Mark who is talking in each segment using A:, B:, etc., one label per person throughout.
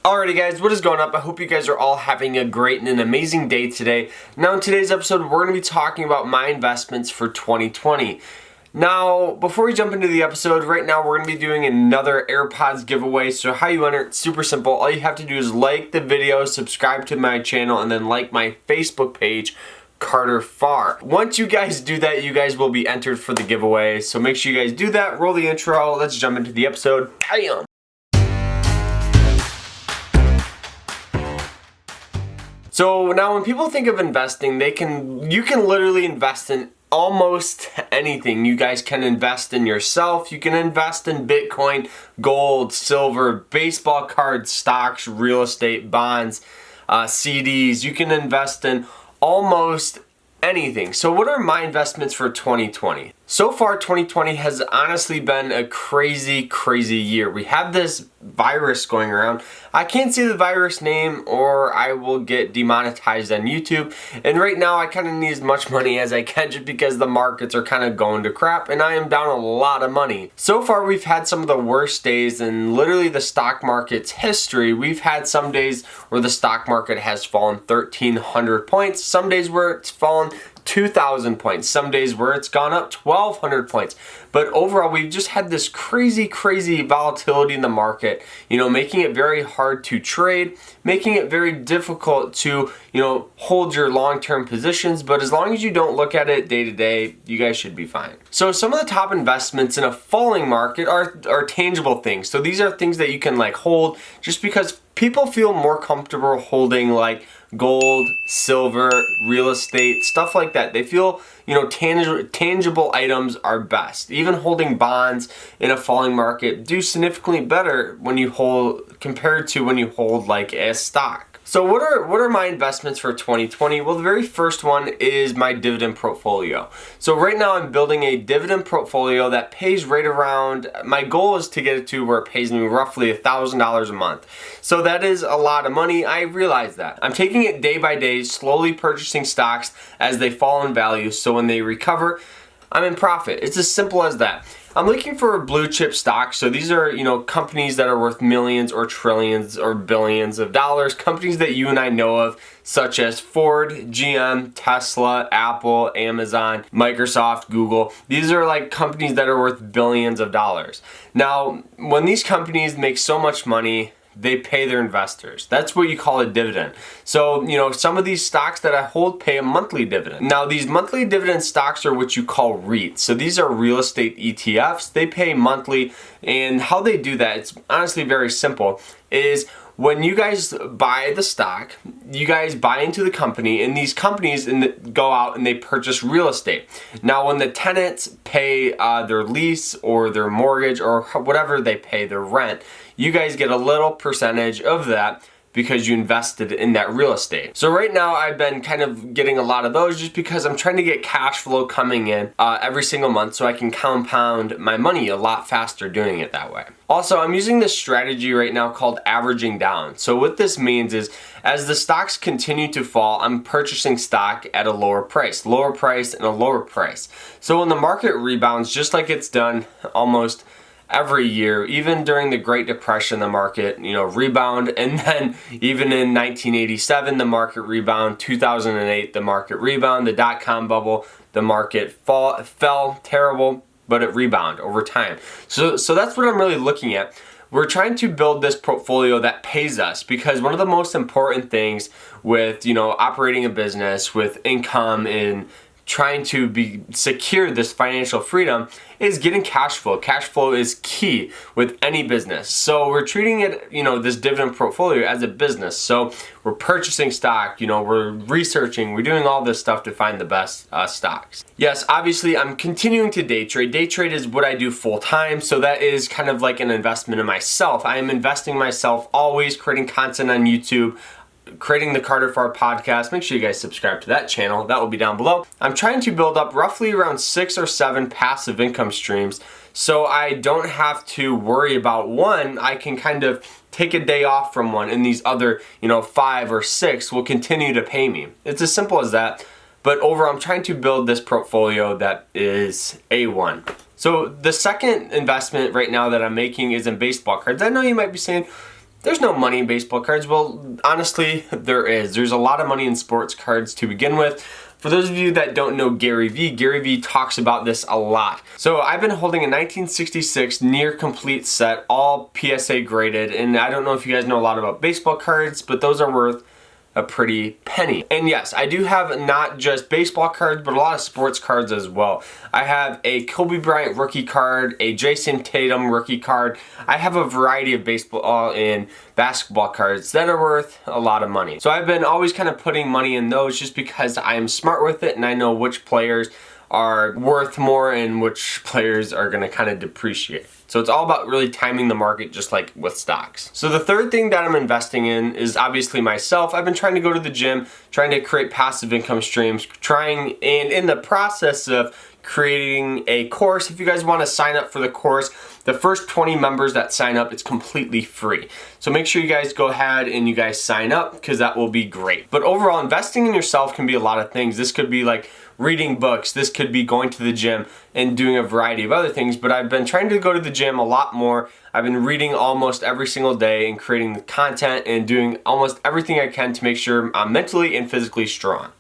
A: Alrighty guys, what is going up? I hope you guys are all having a great and an amazing day today. Now in today's episode, we're going to be talking about my investments for 2020. Now, before we jump into the episode, right now we're going to be doing another AirPods giveaway. So how you enter, it's super simple. All you have to do is like the video, subscribe to my channel, and then like my Facebook page, Carter Farr. Once you guys do that, you guys will be entered for the giveaway. So make sure you guys do that. Roll the intro. Let's jump into the episode. Bam! So now when people think of investing, you can literally invest in almost anything. You guys can invest in yourself, you can invest in Bitcoin, gold, silver, baseball cards, stocks, real estate, bonds, CDs. You can invest in almost anything. So what are my investments for 2020? So far, 2020 has honestly been a crazy year. We have this virus going around. I can't say the virus name or I will get demonetized on YouTube. And right now, I kind of need as much money as I can just because the markets are kind of going to crap and I am down a lot of money. So far, we've had some of the worst days in literally the stock market's history. We've had some days where the stock market has fallen 1,300 points, some days where it's fallen 2,000 points, some days where it's gone up 1,200 points. But overall, we've just had this crazy volatility in the market, making it very hard to trade, making it very difficult to, hold your long-term positions. But as long as you don't look at it day to day, you guys should be fine. So some of the top investments in a falling market are tangible things. So these are things that you can hold just because people feel more comfortable holding gold, silver, real estate, stuff like that. They feel, tangible items are best. Even holding bonds in a falling market do significantly better when you hold compared to when you hold a stock. So what are my investments for 2020? Well, the very first one is my dividend portfolio. So right now I'm building a dividend portfolio that pays right around, my goal is to get it to where it pays me roughly $1,000 a month. So that is a lot of money. I realize that. I'm taking it day by day, slowly purchasing stocks as they fall in value. So when they recover, I'm in profit. It's as simple as that. I'm looking for blue chip stocks. So these are, companies that are worth millions or trillions or billions of dollars. Companies that you and I know of, such as Ford, GM, Tesla, Apple, Amazon, Microsoft, Google. These are companies that are worth billions of dollars. Now, when these companies make so much money, they pay their investors. That's what you call a dividend. So, some of these stocks that I hold pay a monthly dividend. Now, these monthly dividend stocks are what you call REITs. So these are real estate ETFs. They pay monthly, and how they do that, it's honestly very simple, is when you guys buy the stock, you guys buy into the company, and these companies go out and they purchase real estate. Now, when the tenants pay their lease or their mortgage or whatever they pay, their rent, you guys get a little percentage of that because you invested in that real estate. So right now I've been kind of getting a lot of those just because I'm trying to get cash flow coming in every single month so I can compound my money a lot faster doing it that way. Also, I'm using this strategy right now called averaging down. So what this means is as the stocks continue to fall, I'm purchasing stock at a lower price and a lower price. So when the market rebounds, just like it's done almost every year, even during the Great Depression, the market, rebound, and then even in 1987, the market rebound, 2008, the market rebound, the dot-com bubble, the market fell terrible, but it rebound over time. So that's what I'm really looking at. We're trying to build this portfolio that pays us because one of the most important things with, operating a business, with income and trying to secure this financial freedom is getting cash flow. Cash flow is key with any business. So we're treating it, this dividend portfolio as a business. So we're purchasing stock, we're researching, we're doing all this stuff to find the best stocks. Yes, obviously I'm continuing to day trade. Day trade is what I do full time. So that is kind of like an investment in myself. I am investing in myself, always creating content on YouTube, creating the Carter Farr podcast. Make sure you guys subscribe to that channel. That will be down below. I'm trying to build up roughly around 6 or 7 passive income streams so I don't have to worry about one. I can kind of take a day off from one and these other, 5 or 6 will continue to pay me. It's as simple as that. But overall, I'm trying to build this portfolio that is A1. So the second investment right now that I'm making is in baseball cards. I know you might be saying, there's no money in baseball cards. Well, honestly, there is. There's a lot of money in sports cards to begin with. For those of you that don't know Gary Vee talks about this a lot. So I've been holding a 1966 near complete set, all PSA graded, and I don't know if you guys know a lot about baseball cards, but those are worth a pretty penny. And yes, I do have not just baseball cards, but a lot of sports cards as well. I have a Kobe Bryant rookie card, a Jason Tatum rookie card. I have a variety of baseball and basketball cards that are worth a lot of money. So I've been always kind of putting money in those just because I am smart with it and I know which players are worth more and which players are going to kind of depreciate. So it's all about really timing the market, just like with stocks. So the third thing that I'm investing in is obviously myself. I've been trying to go to the gym, trying to create passive income streams, and in the process of creating a course. If you guys want to sign up for the course, the first 20 members that sign up, it's completely free. So make sure you guys go ahead and you guys sign up because that will be great. But overall, investing in yourself can be a lot of things. This could be like reading books. This could be going to the gym and doing a variety of other things. But I've been trying to go to the gym a lot more. I've been reading almost every single day and creating the content and doing almost everything I can to make sure I'm mentally and physically strong.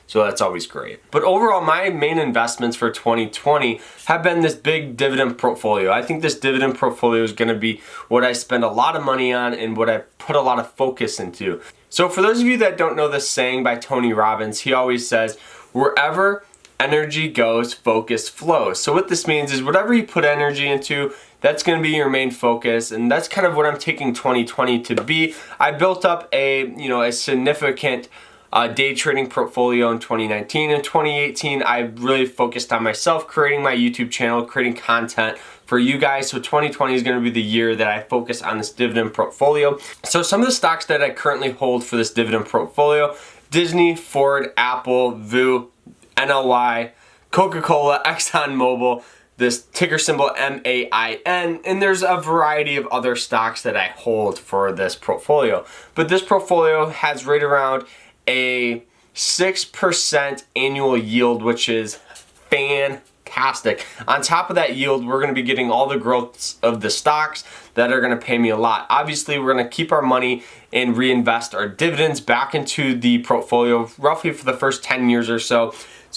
A: So that's always great. But overall, my main investments for 2020 have been this big dividend portfolio. I think this dividend portfolio is gonna be what I spend a lot of money on and what I put a lot of focus into. So for those of you that don't know this saying by Tony Robbins, he always says, wherever energy goes, focus flows. So what this means is whatever you put energy into, that's going to be your main focus, and that's kind of what I'm taking 2020 to be. I built up a significant day trading portfolio in 2019 and 2018. I really focused on myself, creating my YouTube channel, creating content for you guys. So 2020 is going to be the year that I focus on this dividend portfolio. So some of the stocks that I currently hold for this dividend portfolio: Disney, Ford, Apple, VU, NLY, Coca-Cola, ExxonMobil, this ticker symbol MAIN, and there's a variety of other stocks that I hold for this portfolio. But this portfolio has right around a 6% annual yield, which is fantastic. On top of that yield, we're going to be getting all the growths of the stocks that are going to pay me a lot. Obviously, we're going to keep our money and reinvest our dividends back into the portfolio roughly for the first 10 years or so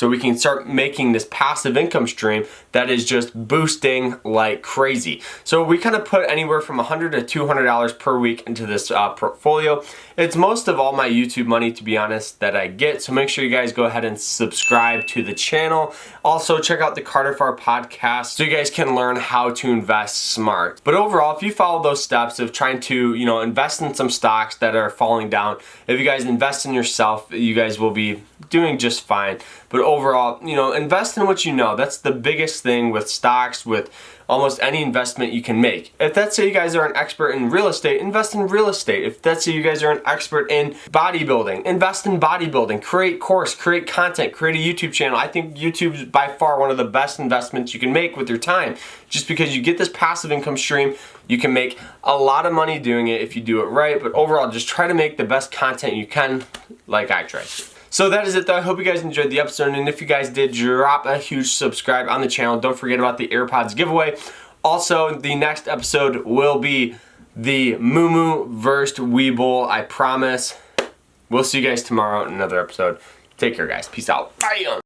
A: we can start making this passive income stream that is just boosting like crazy. So we kind of put anywhere from $100 to $200 per week into this portfolio. It's most of all my YouTube money, to be honest, that I get. So make sure you guys go ahead and subscribe to the channel. Also, check out the Carter Farr podcast so you guys can learn how to invest smart. But overall, if you follow those steps of trying to, invest in some stocks that are falling down, if you guys invest in yourself, you guys will be doing just fine. But overall, invest in what you know. That's the biggest thing with stocks, with almost any investment you can make. If let's say you guys are an expert in real estate, invest in real estate. If let's say you guys are an expert in bodybuilding, invest in bodybuilding. Create course, create content, create a YouTube channel. I think YouTube is by far one of the best investments you can make with your time. Just because you get this passive income stream, you can make a lot of money doing it if you do it right. But overall, just try to make the best content you can, like I tried to. So that is it though. I hope you guys enjoyed the episode, and if you guys did, drop a huge subscribe on the channel. Don't forget about the AirPods giveaway. Also, the next episode will be the Moo versus Weeble, I promise. We'll see you guys tomorrow in another episode. Take care, guys. Peace out. Bye.